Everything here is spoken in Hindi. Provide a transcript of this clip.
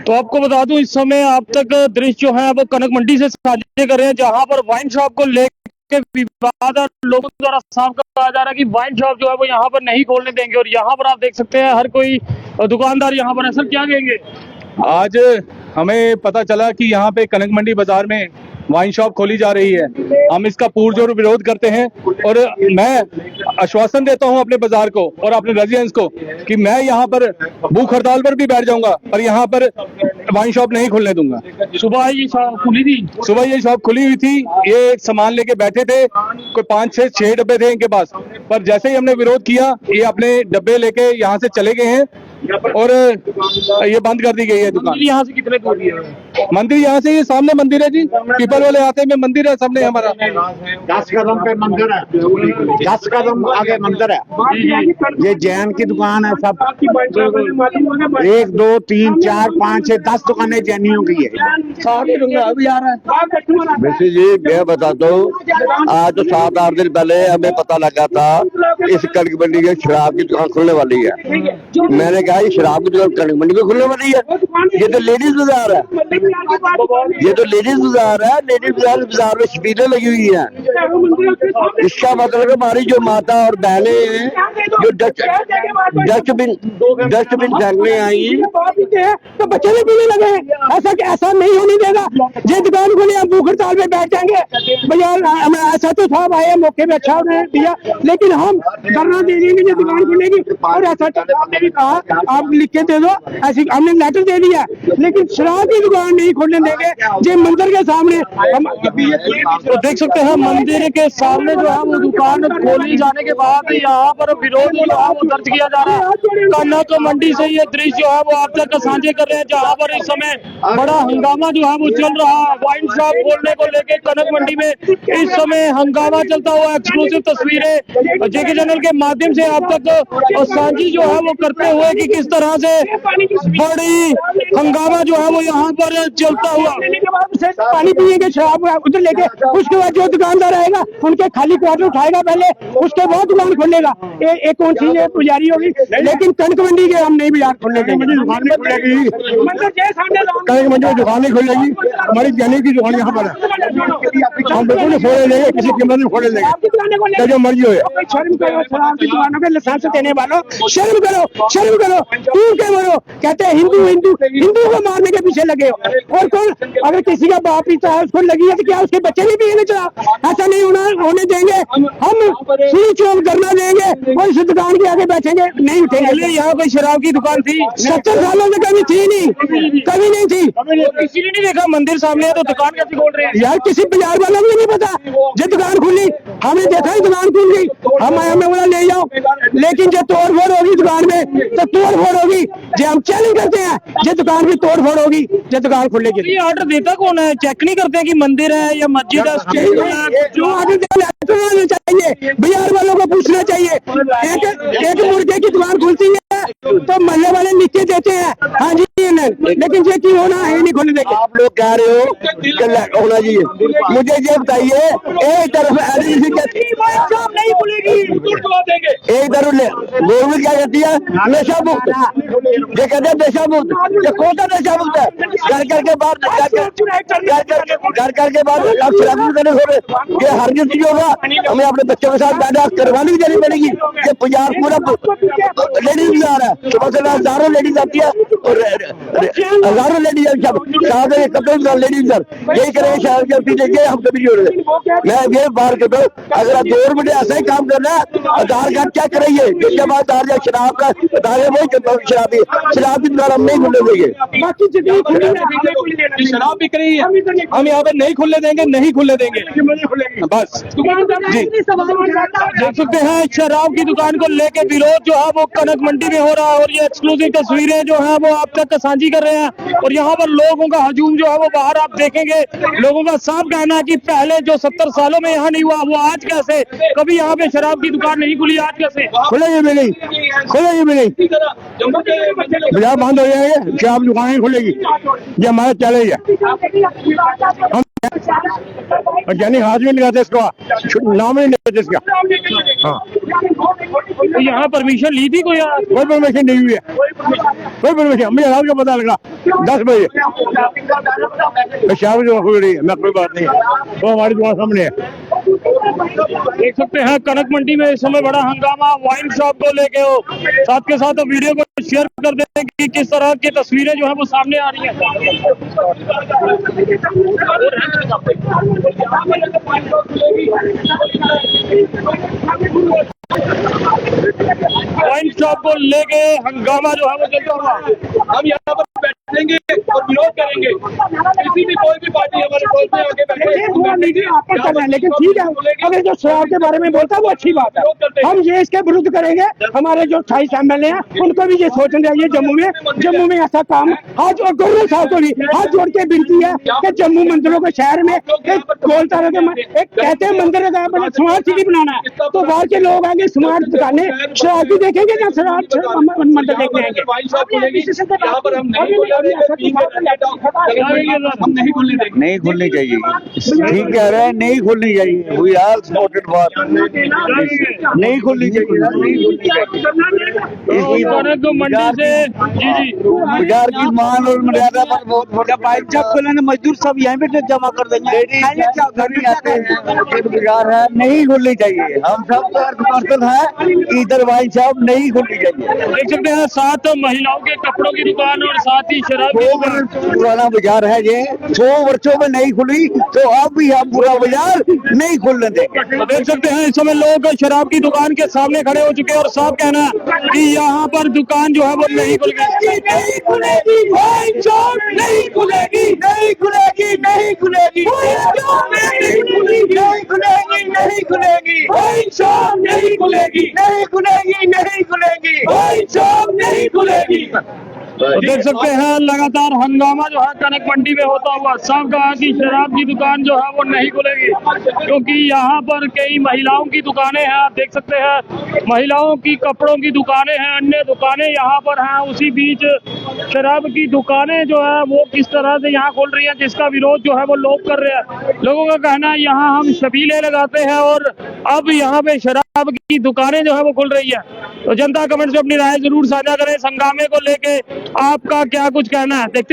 तो आपको बता दूं, इस समय आप तक दृश्य जो है वो कनक मंडी से साझे कर रहे हैं, जहां पर वाइन शॉप को लेकर विवाद और लोगों द्वारा साफ कहा जा रहा है कि वाइन शॉप जो है वो यहाँ पर नहीं खोलने देंगे। और यहाँ पर आप देख सकते हैं हर कोई दुकानदार यहाँ पर है। सर क्या कहेंगे? आज हमें पता चला कि यहाँ पे कनक मंडी बाजार में वाइन शॉप खोली जा रही है। हम इसका पुरजोर विरोध करते हैं और मैं आश्वासन देता हूं अपने बाजार को और अपने रेजिडेंट्स को कि मैं यहाँ पर भूख हड़ताल पर भी बैठ जाऊंगा, पर यहाँ पर वाइन शॉप नहीं खुलने दूंगा। सुबह ये शॉप खुली थी, सुबह ये शॉप खुली हुई थी, ये सामान लेके बैठे थे, कोई 5-6 डब्बे थे इनके पास, पर जैसे ही हमने विरोध किया ये अपने डब्बे लेके यहाँ से चले गए हैं और ये बंद कर दी गई है दुकान। यहाँ से कितने दूर है मंदिर? यहाँ से ये सामने मंदिर है जी, पीपल वाले आते में मंदिर है सामने हमारा। 10 कदम पे मंदिर है, 10 कदम आगे मंदिर है। ये जैन की दुकान है सब, 1 2 3 4 5 6 10 दुकानें जैनियों की है। अभी आ रहा है। वैसे जी मैं बताता हूँ, आज तो 7-8 दिन पहले हमें पता लगा था इस कनक मंडी में शराब की दुकान खुलने वाली है। मैंने कहा ये शराब की दुकान कनक मंडी में खुलने वाली है, ये तो लेडीज बाजार है, ये तो लेडीज बाजार है। लेडीज बाजार में शबीलें लगी हुई है। इसका मतलब हमारी जो माता और बहनें हैं जो डस्टबिन फेंकने आई तो बच्चे भी पीने लगे। ऐसा नहीं होने देगा। ये दुकान खुली, हम भूख हड़ताल में बैठ जाएंगे भैया। ऐसा तो साहब आए मौके में, अच्छा उन्होंने दिया, लेकिन हम धरना दे देंगे ये दुकान खुलेगी। और ऐसा आपने भी कहा आप लिख के दे दो, ऐसी हमने लेटर दे दिया, लेकिन शराब की दुकान नहीं खोलने देंगे। ये मंदिर के सामने हम तो देख सकते हैं, मंदिर के सामने जो है वो दुकान खोली जाने के बाद यहाँ पर विरोध जो है वो दर्ज किया जा रहा है। कनक मंडी से ये दृश्य जो है वो आप तक साझे कर रहे हैं, जहाँ पर इस समय बड़ा हंगामा जो है वो चल रहा है। वाइन शॉप खोलने को लेके कनक मंडी में इस समय हंगामा चलता हुआ एक्सक्लूसिव तस्वीरें जेके चैनल के माध्यम से आप तक साझी जो है वो करते हुए कि किस तरह से बड़ी हंगामा जो है वो यहाँ पर चलता हुआ। पानी पिएंगे, शराब उधर लेके, उसके बाद जो दुकानदार आएगा उनके खाली क्वार्टर उठाएगा पहले, उसके बाद दुकान खोलेगा। एक कौन सी पुजारी होगी, लेकिन कनक मंडी के हम नहीं बाजार खोलने देंगे। दुकान नहीं खुलेगी, कनक मंडी में दुकान नहीं खुलेगी। हमारी जैनी की दुकान यहाँ पर है, हम बिल्कुल नहीं खोले देंगे, किसी कीमत में खोले देंगे, जो मर्जी हो। शर्म करो, शराब की दुकानों के लाइसेंस देने वालों, शर्म करो, शर्म करो। क्यों के मरो, कहते हैं हिंदू हिंदू हिंदू को मारने के पीछे लगे हो। और कौन अगर किसी का बाप पीता है उसको लगी है तो क्या उसके बच्चे भी पीने चला? ऐसा नहीं होने देंगे। हम सुई चौक धरना देंगे और इस दुकान के आगे बैठेंगे, नहीं उठेंगे। यहाँ कोई शराब की दुकान थी 70 सालों में कभी थी नहीं, कभी नहीं थी। किसी ने नहीं देखा, मंदिर सामने है तो दुकान कैसे खोल रहे हैं? यार किसी बाजार वालों को नहीं पता, जो दुकान खुली हमने देखा ही दुकान खुल गई, हमें बोला ले जाओ, लेकिन जो तोड़ फोड़ होगी दुकान में तो तोड़ फोड़ होगी। जो हम चैलेंज करते हैं जो दुकान की तोड़ फोड़ होगी, जो दुकान खुलेगी। ये ऑर्डर देता कौन है? चेक नहीं करते कि मंदिर है या मस्जिद है? जो ऑर्डर देना चाहिए, बाजार वालों को पूछना चाहिए। एक मुर्गे की दुकान खुलती है तो महल्ले वाले लिख के देते हैं हाँ जी, लेकिन ये क्यों होना है नहीं खोलने देंगे। आप लोग कह रहे हो होना चाहिए। मुझे ये बताइए, एक तरफ नहीं खुलेगी, एक तरफ गवर्नमेंट क्या कहती है नशा मुक्त, ये कहते हैं नशा मुक्त। ये कौन सा नशा मुक्त है? घर करके बाद आप शराब करने हो रहे, ये हर चीज होगा। हमें अपने बच्चों के साथ बैठा करवानी भी देनी पड़ेगी। ये बाजार पूरा लेडीज बाजार है, सुबह से हजारों लेडीज आती है और हजारों लेडीज कपड़े लेडीज यही करेंगे शहर के पीछे, ये हम कभी नहीं हो रहे। मैं ये बार कहता हूँ, अगर गवर्नमेंट ऐसा ही काम करना है, आधार कार्ड चेक कराइए, जिसके बाद आधार शराब का बताइए वही शराब की दुकान हम नहीं खुलने देंगे। शराब बिक रही है, हम यहाँ पर नहीं खुलने देंगे, नहीं खुलने देंगे बस जी। देख सकते हैं शराब की दुकान को लेके विरोध जो है वो कनक मंडी में हो रहा है और ये एक्सक्लूसिव तस्वीरें जो है वो आप तक साझी कर रहे हैं। और यहाँ पर लोगों का हजूम जो है वो बाहर आप देखेंगे, लोगों का साफ कहना है कि पहले जो 70 सालों में यहाँ नहीं हुआ वो आज कैसे, कभी यहाँ पे शराब की दुकान नहीं खुली, आज कैसे खुलेगी भी नहीं, खुलेगी भी नहीं, बाजार बंद हो जाएंगे, शराब दुकानें खुलेगी। ये हमारा चैलेंज है। हम यानी हाथ में लगाते इसको, नाम नहीं लेते इसका। हाँ, तो यहाँ परमिशन ली थी कोई? कोई परमिशन नहीं हुई है। कोई परमिशन, मुझे रात को पता लगा 10 बजे शाम जो हो रही है, मैं कोई बात नहीं, वो हमारी दुआ सामने है। देख सकते हैं कनक मंडी में इस समय बड़ा हंगामा वाइन शॉप को लेके हो। साथ के साथ वीडियो को शेयर कर दें कि किस तरह की तस्वीरें जो है वो सामने आ रही हैं। वाइन शॉप को लेके हंगामा जो है वो चलता हुआ हम यहाँ पर बैठेंगे और विरोध करेंगे। किसी भी कोई भी पार्टी हमारे कोर्ट में आके बैठे, आपस कर रहे हैं, लेकिन ठीक है, अगर जो शराब के बारे में बोलता है वो अच्छी बात है, हम ये इसके विरुद्ध करेंगे। हमारे जो 28 MLA हैं उनको भी ये सोचना चाहिए जम्मू में ऐसा काम हाथ और गवर्नर साहब को भी हाथ जोड़ के विनती है कि जम्मू मंदिरों के शहर में गोलतारा के एक कहते हैं मंदिर का स्मार्ट सिटी बनाना है, तो बाहर के लोग आगे स्मार्ट दुकानें शराब भी देखेंगे या शराब मंदिर देखने आएंगे। नहीं खुलनी चाहिए, ठीक कह रहे हैं, नहीं खुलनी चाहिए। वी आर सपोर्टेड फॉर नहीं खुलनी चाहिए। कनक मंडी से जी बाजार की मान और मर्यादा पर बहुत बड़ा भाई जब खुलेंगे मजदूर सब यहाँ पे जमा कर देंगे। बाजार है, नहीं खुलनी चाहिए। हम सब समर्थन है इधर वाइन शॉप नहीं खुलनी चाहिए। देख सकते हैं 7 महिलाओं के कपड़ों की दुकान और साथ ही शराब की दुकान। पुराना बाजार है ये, 100 वर्षों में नहीं खुली तो अब भी हम पूरा बाजार नहीं खुलने देंगे। तो देख सकते हैं इस समय लोग शराब की दुकान के सामने खड़े हो चुके हैं और साफ कहना है कि यहाँ पर दुकान जो है वो नहीं खुलेगी, नहीं खुलेगी, वाइन शॉप नहीं खुलेगी, नहीं खुलेगी, नहीं खुलेगी, नहीं खुलेगी, नहीं खुलेगी, नहीं खुलेगी, वाइन शॉप नहीं खुलेगी, नहीं खुलेगी, नहीं खुलेगी, वाइन शॉप नहीं खुलेगी। तो देख सकते हैं लगातार हंगामा जो है कनक मंडी में होता हुआ। साफ कहा कि शराब की दुकान जो है वो नहीं खुलेगी, क्योंकि यहाँ पर कई महिलाओं की दुकानें हैं। आप देख सकते हैं महिलाओं की कपड़ों की दुकानें हैं, अन्य दुकानें यहाँ पर हैं। उसी बीच शराब की दुकानें जो है वो किस तरह से यहाँ खुल रही है, जिसका विरोध जो है वो लोग कर रहे हैं। लोगों का कहना है यहाँ हम शबीले लगाते हैं और अब यहाँ पे शराब की दुकानें जो है वो खुल रही है। तो जनता कमेंट्स में अपनी राय जरूर साझा करें। इस हंगामे को लेके आपका क्या कुछ कहना है, देखते